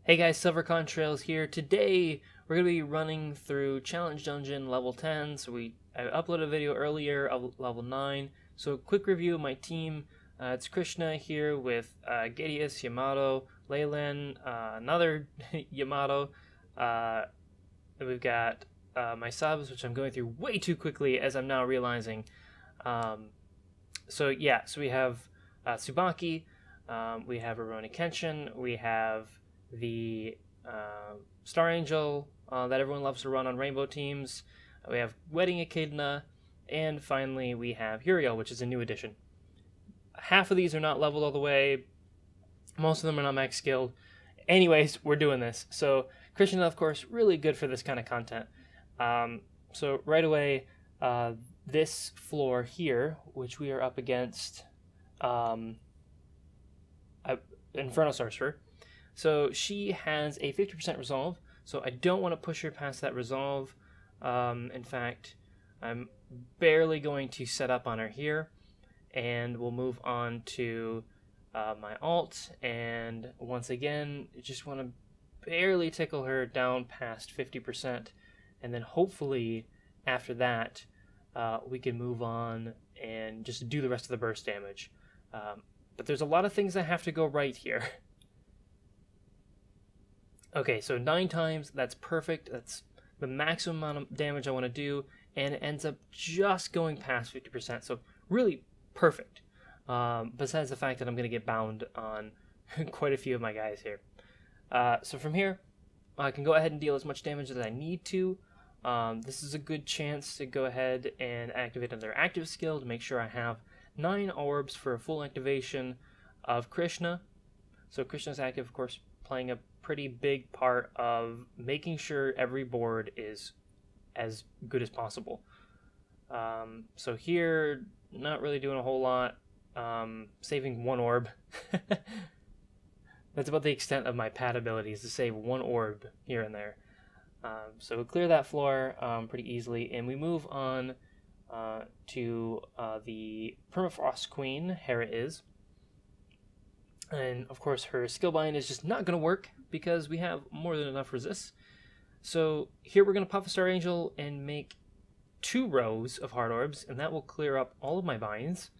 Hey guys, Silver Contrails here. Today we're going to be running through Challenge Dungeon level 10. I uploaded a video earlier of level 9. So quick review of my team. It's Krishna here with Gadius, Yamato, Leyland, another Yamato. We've got my subs, which I'm going through way too quickly as I'm now realizing. So we have Tsubaki, we have Rurouni Kenshin, we have the Star Angel that everyone loves to run on rainbow teams. We have Wedding Echidna, and finally we have Uriel, which is a new addition. Half of these are not leveled all the way. Most of them are not max skilled. Anyways, we're doing this. So Krishna, of course, really good for this kind of content. So right away, this floor here, which we are up against Inferno Sorcerer. So she has a 50% resolve, so I don't want to push her past that resolve. In fact, I'm barely going to set up on her here, and we'll move on to my alt, and once again, just want to barely tickle her down past 50%, and then hopefully after that, we can move on and just do the rest of the burst damage. But there's a lot of things that have to go right here. Okay, so 9 times, that's perfect. That's the maximum amount of damage I want to do, and it ends up just going past 50%, so really perfect. Besides the fact that I'm going to get bound on quite a few of my guys here. So from here, I can go ahead and deal as much damage as I need to. This is a good chance to go ahead and activate another active skill to make sure I have 9 orbs for a full activation of Krishna. So Krishna's active, of course, playing a pretty big part of making sure every board is as good as possible. So here, not really doing a whole lot. Saving 1 orb. That's about the extent of my pad abilities, to save 1 orb here and there. So we'll clear that floor pretty easily, and we move on to the Permafrost Queen, Hera is. And of course her skill bind is just not going to work because we have more than enough resists. So here we're going to pop a Star Angel and make 2 rows of hard orbs, and that will clear up all of my binds.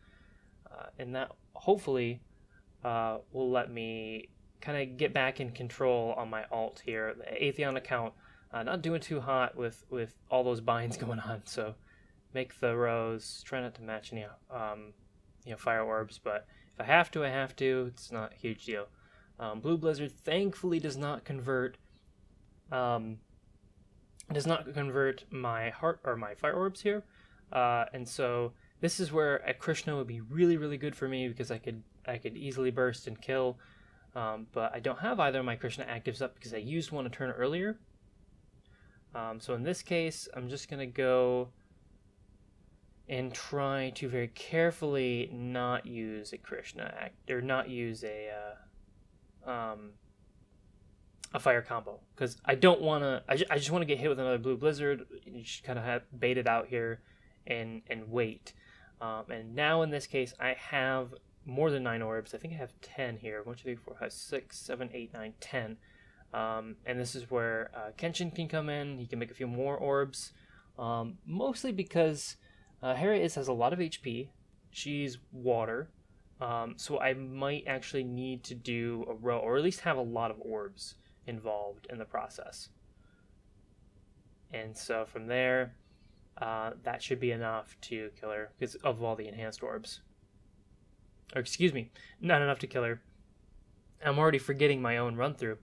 And that hopefully will let me kind of get back in control on my alt here. The Atheon account, not doing too hot with all those binds going on, so make the rows, try not to match any fire orbs, but if I have to, I have to. It's not a huge deal. Blue Blizzard thankfully does not convert my heart or my fire orbs here, and so this is where a Krishna would be really, really good for me because I could easily burst and kill, but I don't have either of my Krishna actives up because I used one a turn earlier. So in this case, I'm just gonna go and try to very carefully not use a Krishna or not use a fire combo, because I don't want to. I just want to get hit with another Blue Blizzard. You just kind of have bait it out here and wait. And now in this case, I have more than 9 orbs. I think I have 10 here. 1, 2, 3, 4, 5, 6, 7, 8, 9, 10. And this is where Kenshin can come in. He can make a few more orbs, mostly because Hera has a lot of HP. She's water, so I might actually need to do a row, or at least have a lot of orbs involved in the process. And so from there, that should be enough to kill her because of all the enhanced orbs. Or excuse me, not enough to kill her. I'm already forgetting my own run through.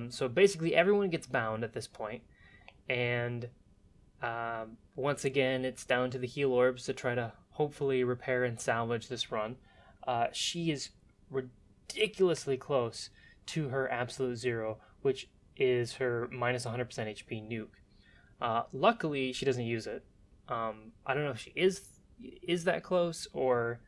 So basically everyone gets bound at this point, and once again it's down to the heal orbs to try to hopefully repair and salvage this run. She is ridiculously close to her absolute 0, which is her minus 100% HP nuke. Luckily she doesn't use it. I don't know if she is that close, or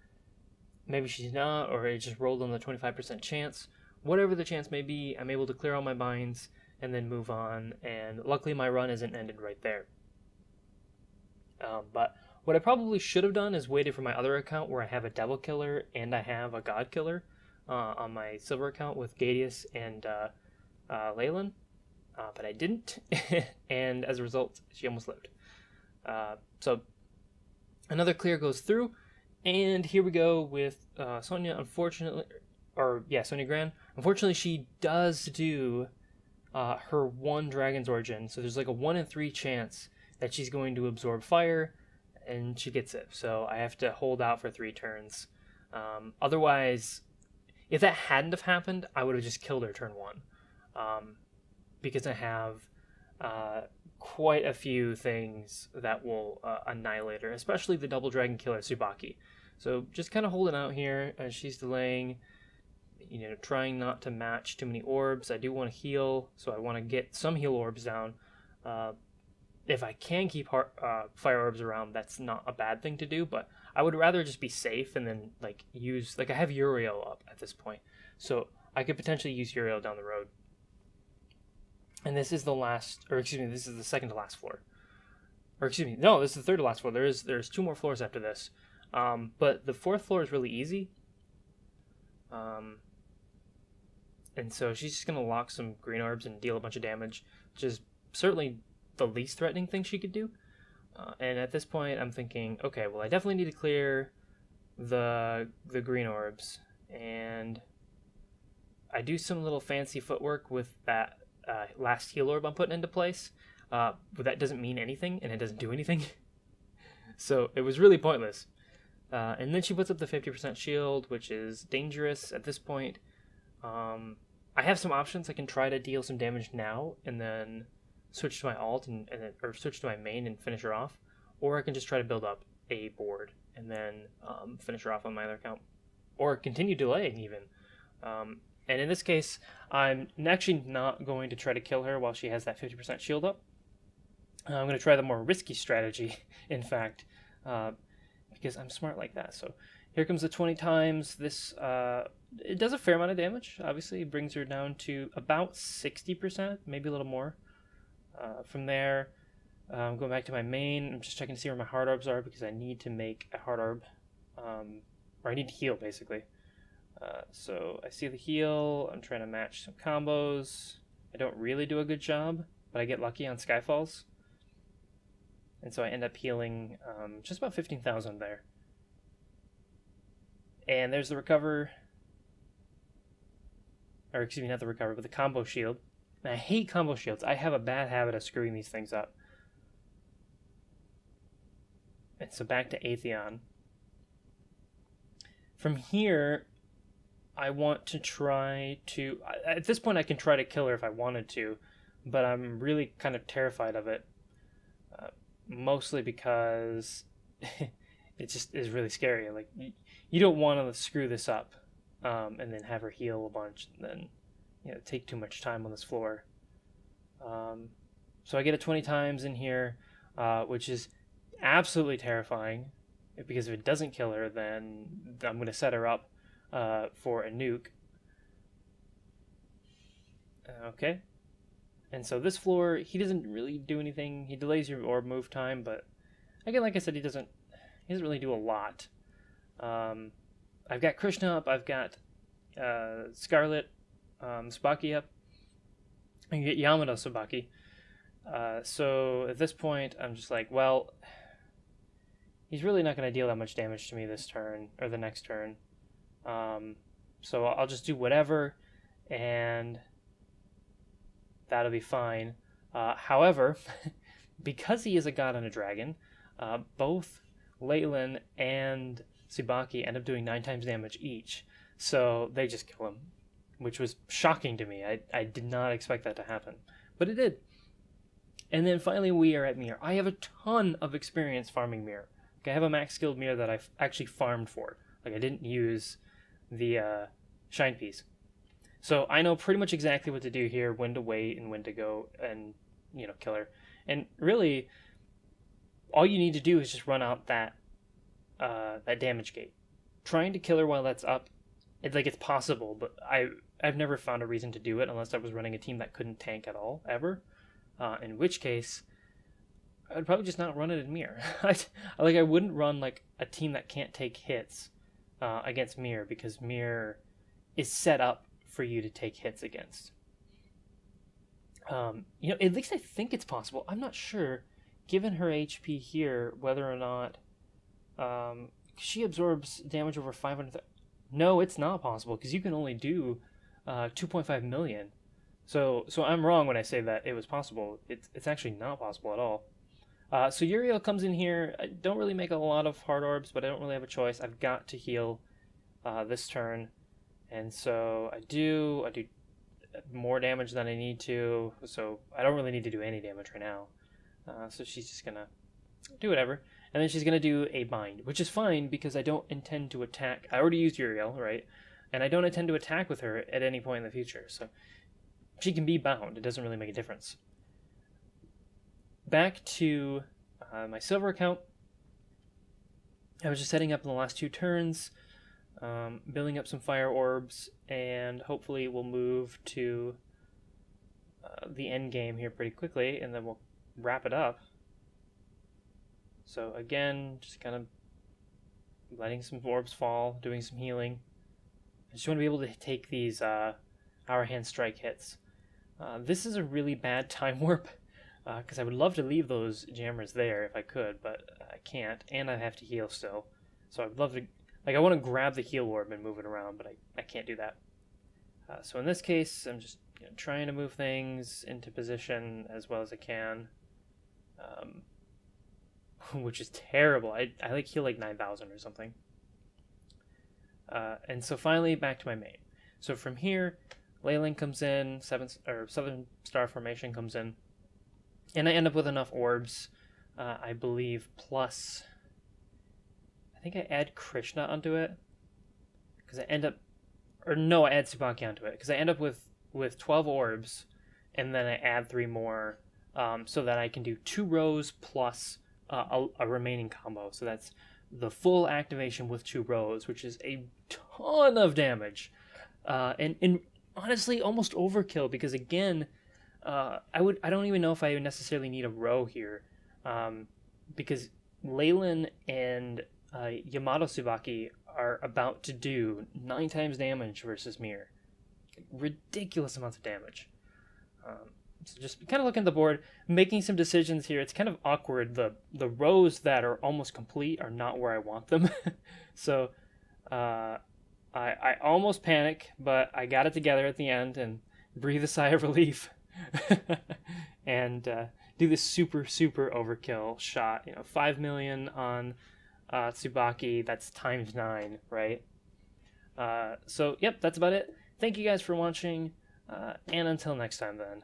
maybe she's not, or it just rolled on the 25% chance. Whatever the chance may be, I'm able to clear all my binds and then move on, and luckily my run isn't ended right there. But what I probably should have done is waited for my other account where I have a Devil Killer and I have a God Killer on my Silver account with Gadius and Leyland, but I didn't, and as a result, she almost lived. So another clear goes through, and here we go with Sonja, unfortunately, Sonja Gran. Unfortunately, she does do her one Dragon's Origin, so there's like a 1 in 3 chance that she's going to absorb fire, and she gets it. So I have to hold out for 3 turns. Otherwise, if that hadn't have happened, I would have just killed her turn 1, because I have quite a few things that will annihilate her, especially the double dragon killer Tsubaki. So just kind of holding out here as she's delaying, trying not to match too many orbs. I do want to heal, so I want to get some heal orbs down. If I can keep fire orbs around, that's not a bad thing to do, but I would rather just be safe and then I have Uriel up at this point, so I could potentially use Uriel down the road. And this is this is the second to last floor. This is the third to last floor. There's 2 more floors after this. But the 4th floor is really easy. And so she's just going to lock some green orbs and deal a bunch of damage, which is certainly the least threatening thing she could do. And at this point, I'm thinking, okay, well, I definitely need to clear the green orbs. And I do some little fancy footwork with that last heal orb I'm putting into place. But that doesn't mean anything, and it doesn't do anything. So it was really pointless. And then she puts up the 50% shield, which is dangerous at this point. I have some options. I can try to deal some damage now and then switch to my alt or switch to my main and finish her off. Or I can just try to build up a board and then finish her off on my other account. Or continue delaying even. And in this case, I'm actually not going to try to kill her while she has that 50% shield up. I'm going to try the more risky strategy, in fact, because I'm smart like that. So here comes the 20 times. This it does a fair amount of damage. Obviously, it brings her down to about 60%, maybe a little more. From there, I'm going back to my main. I'm just checking to see where my hard orbs are because I need to make a hard orb, or I need to heal basically. So I see the heal. I'm trying to match some combos. I don't really do a good job, but I get lucky on Skyfalls. And so I end up healing just about 15,000 there. And there's the recover. Or excuse me, not the recover, but the combo shield. And I hate combo shields. I have a bad habit of screwing these things up. And so back to Atheon. From here, I want to try to... At this point, I can try to kill her if I wanted to, but I'm really kind of terrified of it. Mostly because it just is really scary. Like, you don't want to screw this up and then have her heal a bunch and then take too much time on this floor. So I get it 20 times in here, which is absolutely terrifying, because if it doesn't kill her, then I'm going to set her up for a nuke. Okay. And so this floor, he doesn't really do anything. He delays your orb move time, but again, like I said, he doesn't really do a lot. I've got Krishna up. I've got Scarlet Tsubaki up. I can get Yamato Tsubaki. So at this point, I'm just like, well, he's really not going to deal that much damage to me this turn, or the next turn. So I'll just do whatever, and that'll be fine. However, because he is a god and a dragon, both Leyland and Tsubaki end up doing 9 times damage each. So they just kill him, which was shocking to me. I did not expect that to happen, but it did. And then finally we are at Mir. I have a ton of experience farming Mir. I have a max skilled Mir that I've actually farmed for. Like, I didn't use the shine piece. So I know pretty much exactly what to do here, when to wait and when to go and, kill her. And really, all you need to do is just run out that damage gate. Trying to kill her while that's up, it's possible, but I've never found a reason to do it unless I was running a team that couldn't tank at all, ever. In which case, I would probably just not run it in Mir. I wouldn't run a team that can't take hits against Mir, because Mir is set up for you to take hits against. At least I think it's possible. I'm not sure, given her HP here, whether or not she absorbs damage over 500. No, it's not possible because you can only do 2.5 million. So I'm wrong when I say that it was possible. It's actually not possible at all. So Uriel comes in here. I don't really make a lot of hard orbs, but I don't really have a choice. I've got to heal this turn, and so I do more damage than I need to. So I don't really need to do any damage right now. So she's just gonna do whatever, and then she's gonna do a bind, which is fine because I don't intend to attack. I already used Uriel, right? And I don't intend to attack with her at any point in the future. So she can be bound. It doesn't really make a difference. Back to my silver account. I was just setting up in the last 2 turns, building up some fire orbs, and hopefully we'll move to the end game here pretty quickly, and then we'll wrap it up. So again, just kind of letting some orbs fall, doing some healing. I just want to be able to take these Hour Hand Strike hits. This is a really bad time warp, because I would love to leave those jammers there if I could, but I can't, and I have to heal still. So I'd love to, I want to grab the heal orb and move it around, but I can't do that. So in this case, I'm just trying to move things into position as well as I can, which is terrible. I heal 9,000 or something. And so finally back to my main. So from here, Leyline comes in, Southern Star Formation comes in, and I end up with enough orbs, I believe, plus, I think I add Krishna onto it, because I end up, or no, I add Tsubaki onto it, because I end up with 12 orbs, and then I add 3 more, so that I can do 2 rows plus a remaining combo. So that's the full activation with 2 rows, which is a ton of damage, and honestly almost overkill, because again, I don't even know if I necessarily need a row here, because Leyline and Yamato Tsubaki are about to do 9 times damage versus Mir. Ridiculous amounts of damage. So just kind of looking at the board, making some decisions here. It's kind of awkward. The rows that are almost complete are not where I want them. So I almost panic, but I got it together at the end and breathe a sigh of relief. And do this super overkill shot. 5 million on Tsubaki. That's times 9, right? So yep, that's about it. Thank you guys for watching, and until next time then.